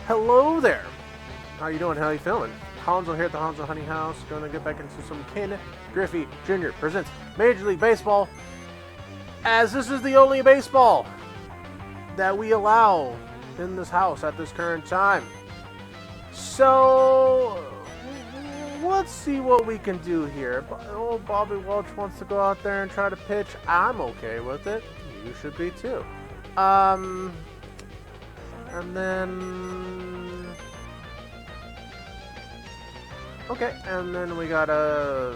Hello there. How you doing? How you feeling? Hanzo here at the Hanzo Honey House. Going to get back into some Ken Griffey Jr. presents Major League Baseball, as this is the only baseball that we allow in this house at this current time. So let's see what we can do here. Old Bobby Welch wants to go out there and try to pitch. I'm okay with it. You should be too. And then okay, and then we got a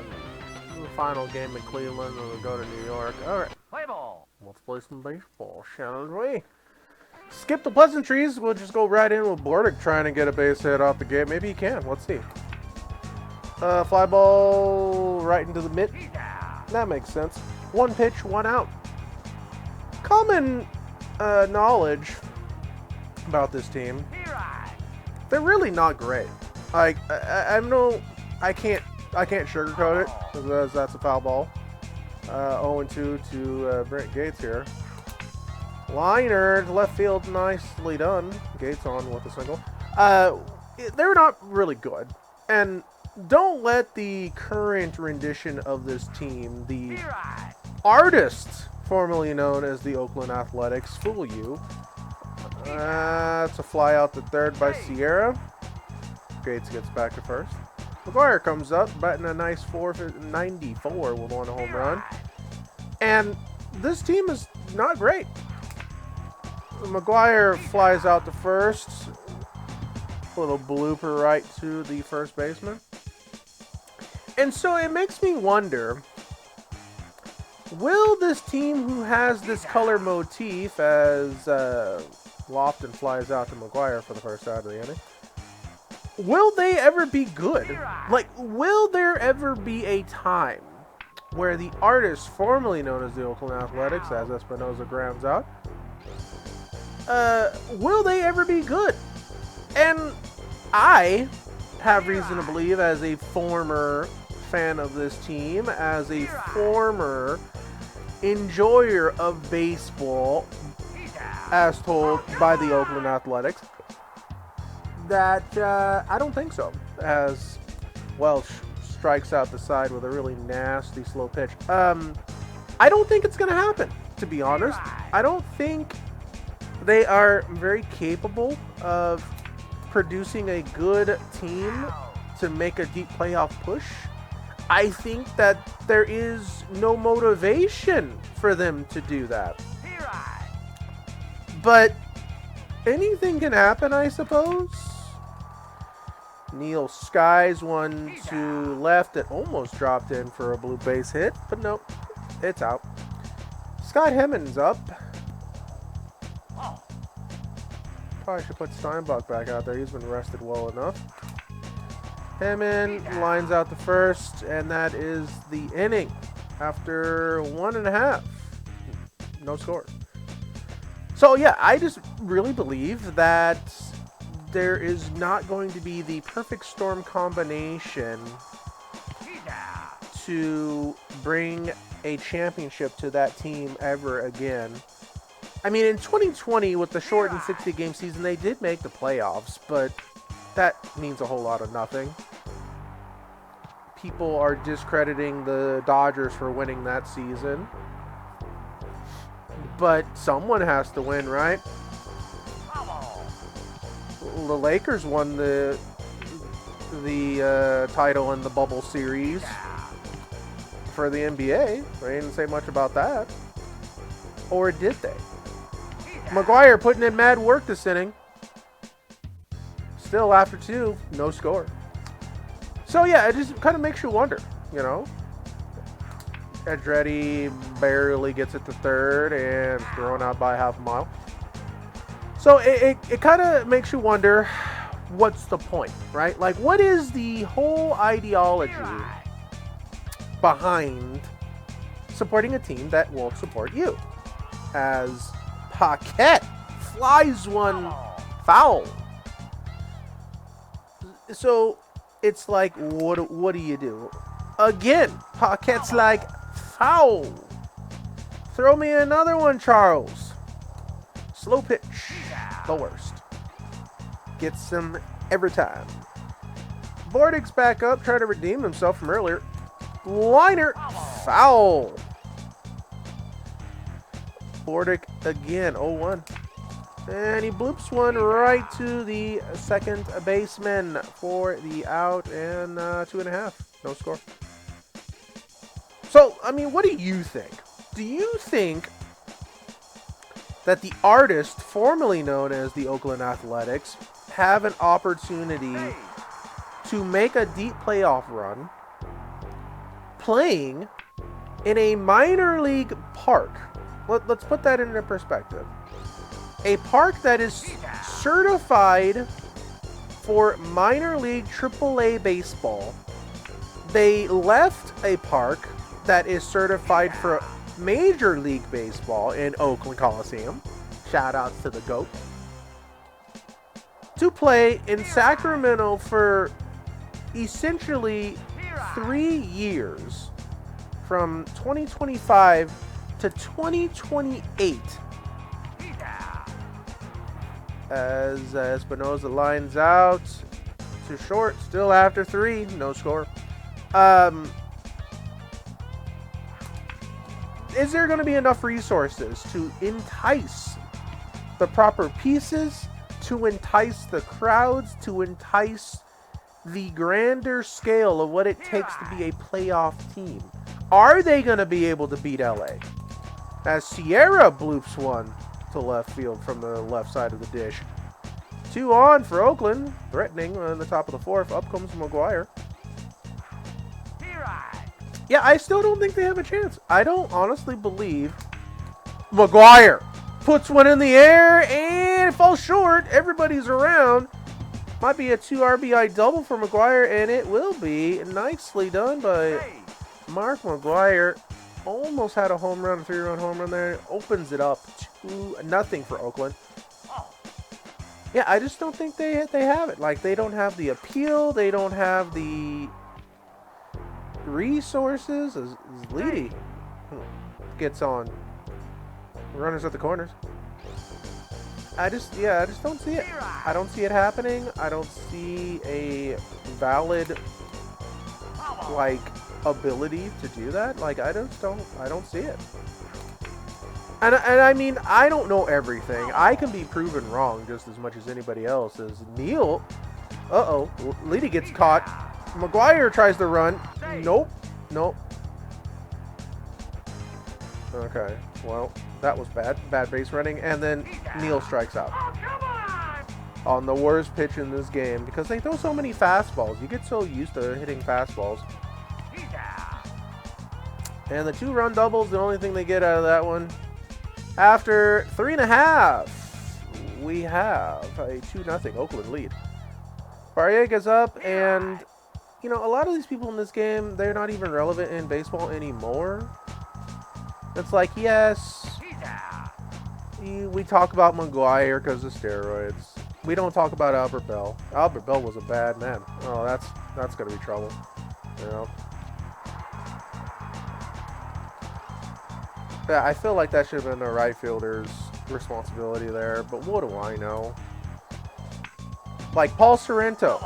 final game in Cleveland, and we'll go to New York. All right, Play ball. let's play some baseball, shall we? Skip the pleasantries. We'll just go right in with Bordick trying to get a base hit off the gate. Maybe he can. Let's see. Fly ball right into the mitt. That makes sense. One pitch, one out. Common knowledge about this team. They're really not great. Like I can't sugarcoat it because that's a foul ball. 0-2 to Brent Gates here. Liner to left field, nicely done. Gates on with a single. They're not really good, and don't let the current rendition of this team, the artists formerly known as the Oakland Athletics, fool you. That's a fly out to third by Sierra. Gates gets back to first. McGuire comes up, batting a nice 494 with one home run. And this team is not great. McGuire flies out to first. Little blooper right to the first baseman. And so it makes me wonder, will this team who has this color motif as Lofton flies out to McGuire for the first out of the inning, will they ever be good? Like, will there ever be a time where the artist formerly known as the Oakland Athletics, as Espinosa grounds out, will they ever be good? And I have reason to believe, as a former fan of this team, as a former enjoyer of baseball, as told by the Oakland Athletics, that I don't think so. As Welch strikes out the side with a really nasty slow pitch. I don't think it's going to happen, to be honest. I don't think they are very capable of producing a good team to make a deep playoff push. I think that there is no motivation for them to do that. But anything can happen, I suppose. Neil skies one to left. It almost dropped in for a blue base hit, but nope, it's out. Scott Hemmons up. Probably should put Steinbach back out there. He's been rested well enough. Hemmons lines out the first, and that is the inning after 1.5. No score. So yeah, I just really believe that there is not going to be the perfect storm combination to bring a championship to that team ever again. I mean, in 2020, with the shortened 60-game season, they did make the playoffs, but that means a whole lot of nothing. People are discrediting the Dodgers for winning that season. But someone has to win, right? The Lakers won the title in the bubble series for the NBA. They didn't say much about that. Or did they? McGuire putting in mad work this inning. Still, after 2, no score. So yeah, it just kind of makes you wonder, you know. Andretti barely gets it to third and thrown out by half a mile. So it kind of makes you wonder, what's the point, right? Like, what is the whole ideology behind supporting a team that won't support you? As Paquette flies one foul. So it's like, what do you do? Again, Paquette's like, foul. Throw me another one, Charles. Slow pitch. The worst. Gets them every time. Bordic's back up, trying to redeem himself from earlier. Liner, foul. Bordick again, 0-1. And he bloops one right to the second baseman for the out, and 2.5. No score. So, I mean, what do you think? Do you think that the artists formerly known as the Oakland Athletics have an opportunity to make a deep playoff run playing in a minor league park? Let's put that into perspective. A park that is certified for minor league AAA baseball. They left a park that is certified for Major League Baseball in Oakland Coliseum. Shout outs to the GOAT. To play in Sacramento for essentially 3 years, from 2025 to 2028. As Espinosa lines out to short, still after 3, no score. Is there going to be enough resources to entice the proper pieces, to entice the crowds, to entice the grander scale of what it takes to be a playoff team? Are they going to be able to beat LA? As Sierra bloops one to left field from the left side of the dish. 2 on for Oakland, threatening on the top of the 4th. Up comes McGuire. Yeah, I still don't think they have a chance. I don't honestly believe McGuire puts one in the air and it falls short. Everybody's around. Might be a 2 RBI double for McGuire, and it will be nicely done by Mark McGuire. Almost had a home run, a 3-run home run there. Opens it up 2-0 for Oakland. Yeah, I just don't think they have it. Like, they don't have the appeal. They don't have the resources. As Leedy gets on. Runners at the corners. I just don't see it. I don't see it happening. I don't see a valid, like, ability to do that. Like, I don't see it. And I mean, I don't know everything. I can be proven wrong just as much as anybody else. As Neil, Leedy gets caught. McGuire tries to run. Nope. Okay, well, that was bad base running, and then Neil strikes out on the worst pitch in this game, because they throw so many fastballs. You get so used to hitting fastballs. And the 2-run double's the only thing they get out of that one. After 3.5, we have a 2-0 Oakland lead. Barriega's up, and, you know, a lot of these people in this game, they're not even relevant in baseball anymore. It's like, yes, we talk about McGuire because of steroids. We don't talk about Albert Bell. Albert Bell was a bad man. Oh, that's going to be trouble. You know? Yeah, I feel like that should have been the right fielder's responsibility there, but what do I know? Like, Paul Sorrento.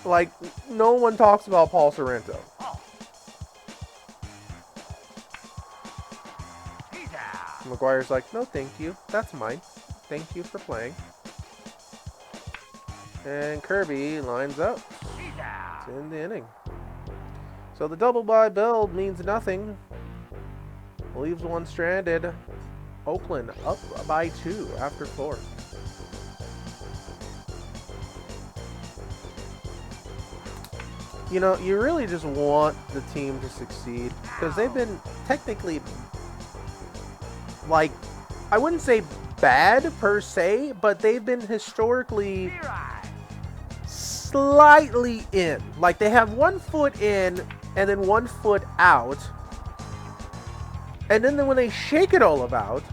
Like, no one talks about Paul Sorrento. McGuire's like, no, thank you. That's mine. Thank you for playing. And Kirby lines up. It's in the inning. So the double by Bell means nothing. Leaves one stranded. Oakland up by 2 after 4. You know, you really just want the team to succeed, because they've been technically, like, I wouldn't say bad per se, but they've been historically slightly in. Like, they have 1 foot in and then 1 foot out. And then when they shake it all about,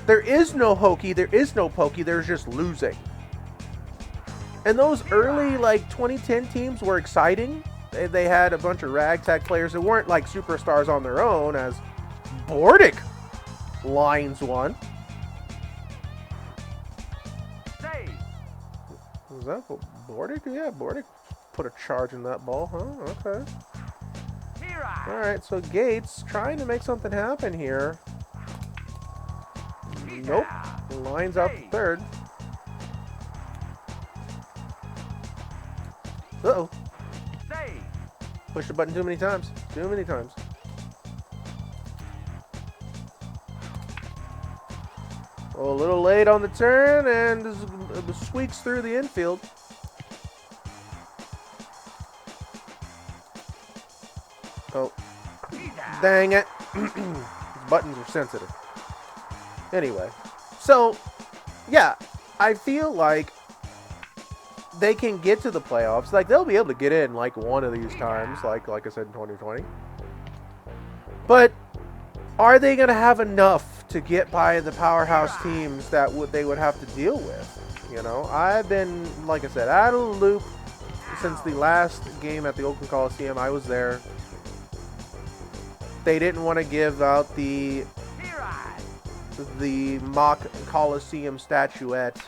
there is no hokey, there is no pokey, there's just losing. And those early, like, 2010 teams were exciting. They had a bunch of ragtag players that weren't, like, superstars on their own, as Bordick lines one. Was that Bordick? Yeah, Bordick put a charge in that ball, huh? Okay. Alright, so Gates trying to make something happen here. Nope. Lines out the third. Uh-oh. Push the button too many times. Too many times. Oh, a little late on the turn, and squeaks through the infield. Oh. Dang it. These buttons are sensitive. Anyway. So, yeah. I feel like they can get to the playoffs. Like, they'll be able to get in, like, one of these times. Like I said, in 2020. But are they going to have enough to get by the powerhouse teams that they would have to deal with? You know, I've been, like I said, out of the loop since the last game at the Oakland Coliseum. I was there. They didn't want to give out the mock Coliseum statuette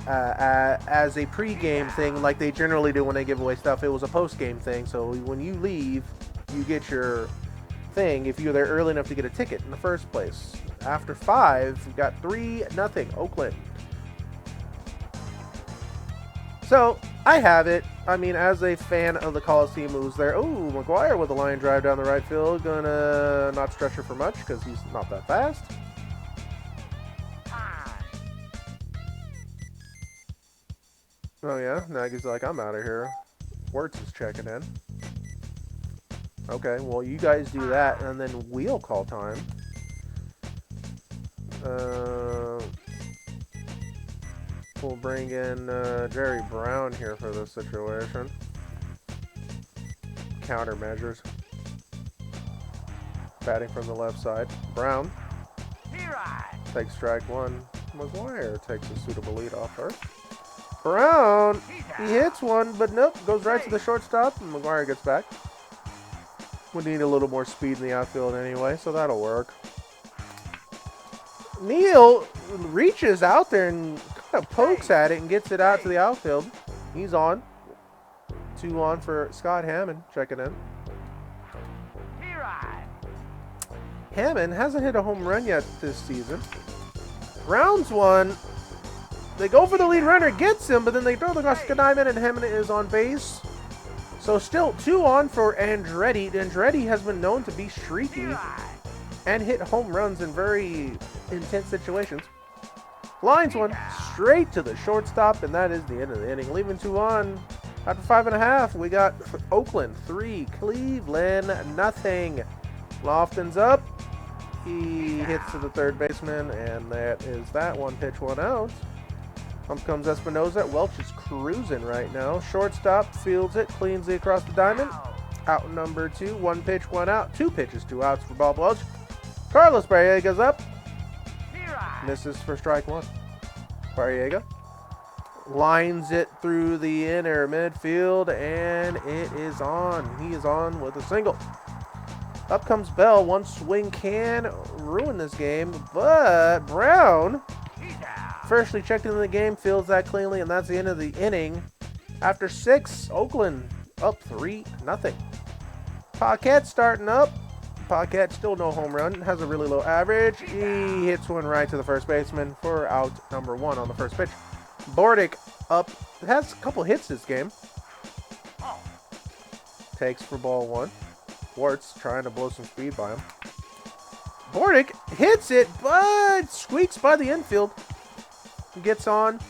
as a pre-game thing like they generally do when they give away stuff. It was a post-game thing, so when you leave, you get your thing if you're there early enough to get a ticket in the first place. After 5, we got 3-0 Oakland. So, I have it. I mean, as a fan of the Coliseum who was there. Oh, McGuire with a line drive down the right field. Gonna not stretch her for much because he's not that fast. Oh yeah, Nagy's like, I'm out of here. Wirtz is checking in. Okay, well you guys do that, and then we'll call time. We'll bring in Jerry Brown here for this situation. Countermeasures. Batting from the left side. Brown takes strike 1. McGuire takes a suitable lead off her. Brown, he hits one, but nope, goes right to the shortstop, and McGuire gets back. We need a little more speed in the outfield anyway, so that'll work. Neal reaches out there and kind of pokes at it and gets it out to the outfield. He's on. 2 on for Scott Hammond, checking in. Hammond hasn't hit a home run yet this season. Rounds one. They go for the lead runner, gets him, but then they throw the across the diamond, and Hammond is on base. So still 2 on for Andretti. Andretti has been known to be streaky and hit home runs in very intense situations. Lines one straight to the shortstop, and that is the end of the inning. Leaving 2 on. After 5.5, we got Oakland 3, Cleveland 0. Lofton's up. He hits to the third baseman, and that is that. 1 pitch, 1 out. Up comes Espinoza. Welch is cruising right now. Shortstop fields it, cleans it across the diamond. Out number 2. 1 pitch, 1 out. 2 pitches, 2 outs for Bob Welch. Carlos Barriega's up. Misses for strike 1. Barriega lines it through the inner midfield, and it is on. He is on with a single. Up comes Bell. 1 swing can ruin this game, but Brown, firstly checked into the game, fields that cleanly, and that's the end of the inning. After 6, Oakland up 3-0. Paquette starting up. Paquette still no home run, has a really low average. He hits one right to the first baseman for out number 1 on the first pitch. Bordick up, has a couple hits this game. Takes for ball 1. Wirtz trying to blow some speed by him. Bordick hits it, but squeaks by the infield. Gets on.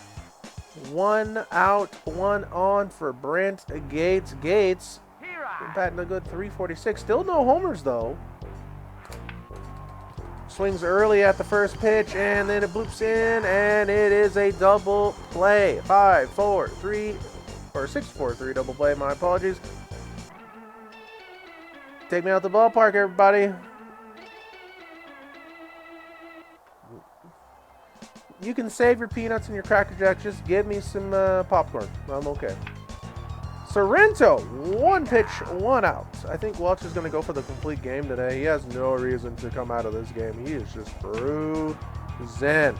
1 out, 1 on for Brent Gates. Gates batting a good .346. Still no homers though. Swings early at the first pitch, and then it bloops in, and it is a double play. 5-4-3 or 6-4-3 double play. My apologies. Take me out the ballpark, everybody. You can save your peanuts and your Cracker Jacks. Just give me some popcorn. I'm okay. Sorrento, 1 pitch, 1 out. I think Welch is going to go for the complete game today. He has no reason to come out of this game. He is just cruising.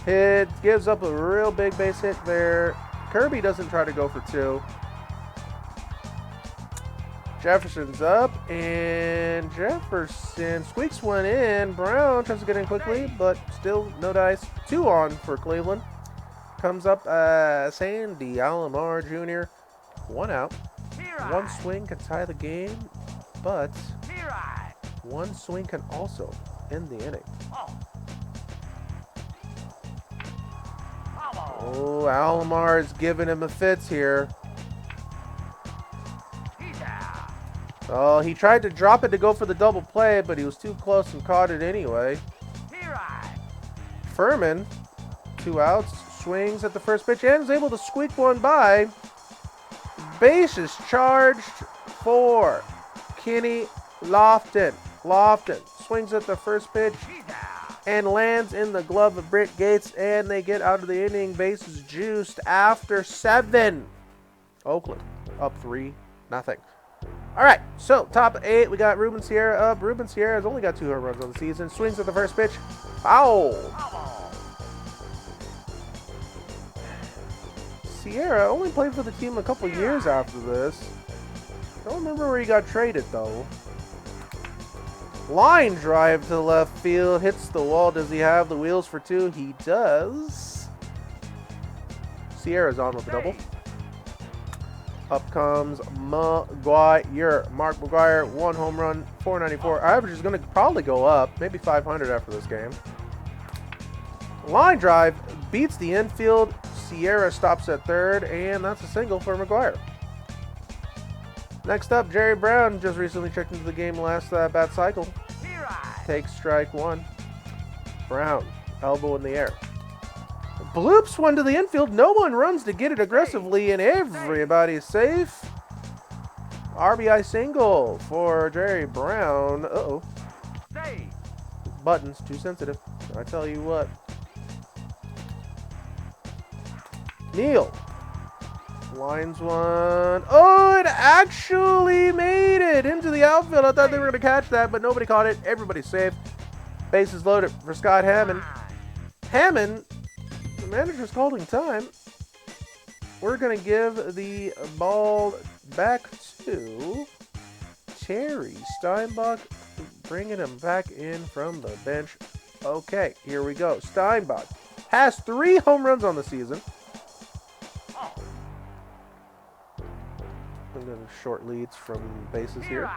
Hit, gives up a real big base hit there. Kirby doesn't try to go for 2. Jefferson's up, and Jefferson squeaks one in. Brown tries to get in quickly, but still no dice. 2 on for Cleveland. Comes up Sandy Alomar Jr. 1 out. 1 swing can tie the game, but 1 swing can also end the inning. Oh, Alomar is giving him a fits here. Oh, he tried to drop it to go for the double play, but he was too close and caught it anyway. Furman, 2 outs, swings at the first pitch and is able to squeak one by. Base is charged for Kenny Lofton. Lofton swings at the first pitch and lands in the glove of Britt Gates, and they get out of the inning. Bases juiced after 7. Oakland up 3-0. All right, so top 8, we got Ruben Sierra up. Ruben Sierra has only got 2 home runs on the season. Swings at the first pitch. Foul. Sierra only played for the team a couple years after this. Don't remember where he got traded, though. Line drive to left field. Hits the wall. Does he have the wheels for 2? He does. Sierra's on with the double. Up comes McGuire. Mark McGuire, 1 home run, 494. Average is going to probably go up, maybe 500 after this game. Line drive beats the infield. Sierra stops at third, and that's a single for McGuire. Next up, Jerry Brown just recently checked into the game last bat cycle. Takes strike 1. Brown, elbow in the air. Bloops one to the infield. No one runs to get it aggressively, and everybody's safe. RBI single for Jerry Brown. Uh-oh. Button's too sensitive. I tell you what. Neal lines one. Oh, it actually made it into the outfield. I thought they were going to catch that, but nobody caught it. Everybody's safe. Bases loaded for Scott Hammond. Hammond, the manager's calling time. We're going to give the ball back to Terry Steinbach, bringing him back in from the bench. Okay, here we go. Steinbach has 3 home runs on the season. And then short leads from bases here.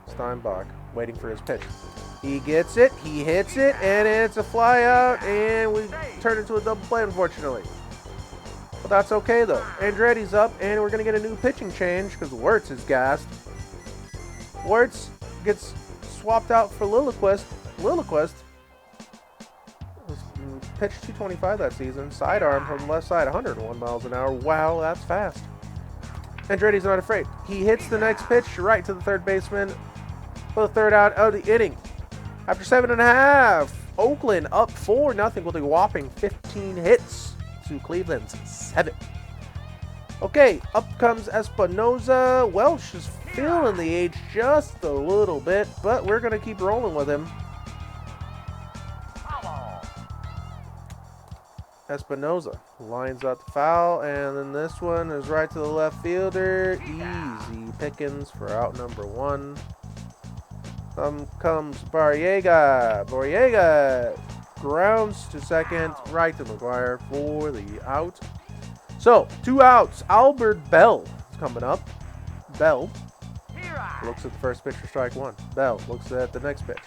Steinbach waiting for his pitch. He gets it, he hits it, and it's a fly out, and we turn into a double play, unfortunately. But that's okay, though. Andretti's up, and we're going to get a new pitching change because Wirtz is gassed. Wirtz gets swapped out for Lilliquist. Lilliquist was pitched 225 that season. Sidearm from the left side, 101 miles an hour. Wow, that's fast. Andretti's not afraid. He hits the next pitch right to the third baseman for the third out of the inning. After 7.5, Oakland up 4-0 with a whopping 15 hits to Cleveland's 7. Okay, up comes Espinoza. Welsh is feeling the age just a little bit, but we're going to keep rolling with him. Espinoza lines up the foul, and then this one is right to the left fielder. Easy pickings for out number 1. Comes Barriega. Barriega grounds to second, right to McGuire for the out. So, 2 outs. Albert Bell is coming up. Bell looks at the first pitch for strike 1. Bell looks at the next pitch.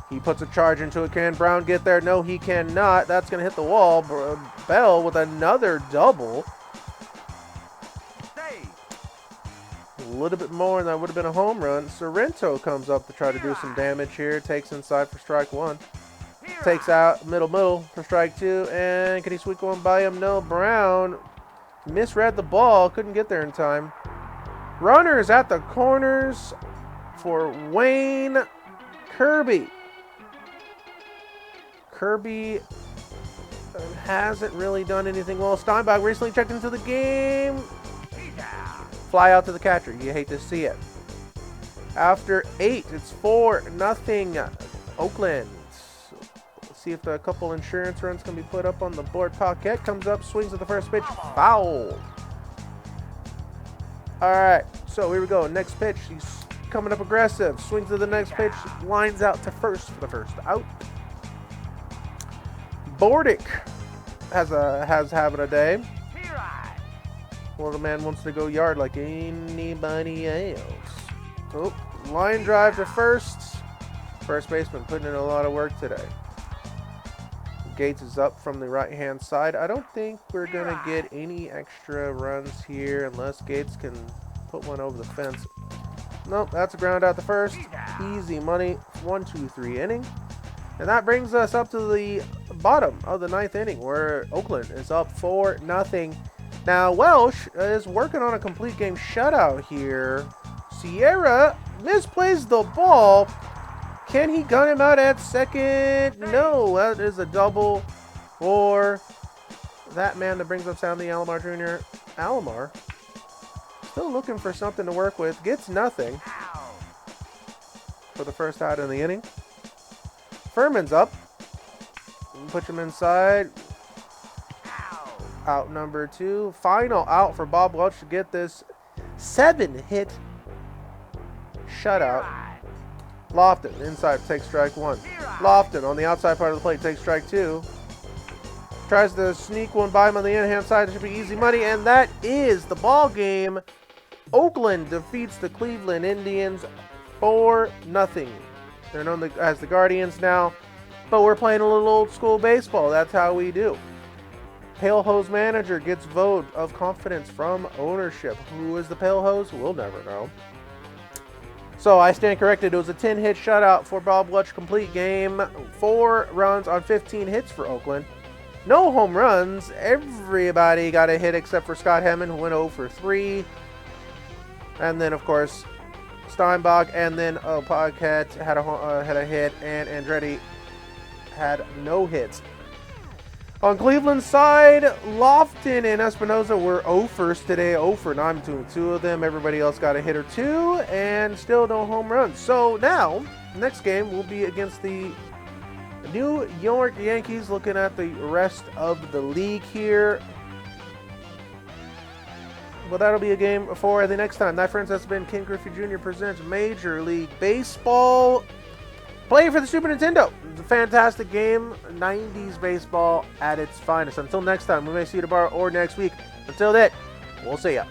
He puts a charge into it. Can Brown get there? No, he cannot. That's going to hit the wall. Bell with another double. A little bit more, and that would have been a home run. Sorrento comes up to try to do some damage here. Takes inside for strike 1. Takes out middle for strike 2. And can he sweep one by him? No. Brown misread the ball. Couldn't get there in time. Runners at the corners for Wayne Kirby. Kirby hasn't really done anything well. Steinbach recently checked into the game. Fly out to the catcher. You hate to see it. After 8, it's 4-0. Oakland. See if a couple insurance runs can be put up on the board. Paquette comes up, swings at the first pitch, foul. All right, so here we go. Next pitch, he's coming up aggressive. Swings to the next pitch, lines out to first for the first out. Bordick has having a day. Well, the man wants to go yard like anybody else. Oh, line drive to first. First baseman putting in a lot of work today. Gates is up from the right-hand side. I don't think we're going to get any extra runs here unless Gates can put one over the fence. Nope, that's a ground out to first. Easy money. 1-2-3 inning. And that brings us up to the bottom of the 9th inning where Oakland is up 4-0. Now, Welsh is working on a complete game shutout here. Sierra misplays the ball. Can he gun him out at second? No, that is a double for that man that brings up Stanley Alomar Jr. Alomar still looking for something to work with. Gets nothing for the first out in the inning. Furman's up. Puts him inside. Out number 2. Final out for Bob Welch to get this 7-hit shutout. Lofton inside takes strike 1. Lofton on the outside part of the plate takes strike 2. Tries to sneak one by him on the in-hand side. It should be easy money, and that is the ball game. Oakland defeats the Cleveland Indians 4-0. They're known as the Guardians now, but we're playing a little old school baseball. That's how we do. Pale Hose manager gets vote of confidence from ownership. Who is the Pale Hose? We'll never know. So I stand corrected. It was a 10-hit shutout for Bob Welch. Complete game. 4 runs on 15 hits for Oakland. No home runs. Everybody got a hit except for Scott Hemmon, who went 0 for 3. And then, of course, Steinbach, and then Paquette had a hit, and Andretti had no hits. On Cleveland's side, Lofton and Espinoza were 0-first today, 0 for 9 between the two of them. Everybody else got a hit or 2, and still no home runs. So now, next game will be against the New York Yankees, looking at the rest of the league here. Well, that'll be a game for the next time. That, friends, has been Ken Griffey Jr. presents Major League Baseball. Play for the Super Nintendo. It's a fantastic game. 90s baseball at its finest. Until next time, we may see you tomorrow or next week. Until then, we'll see ya.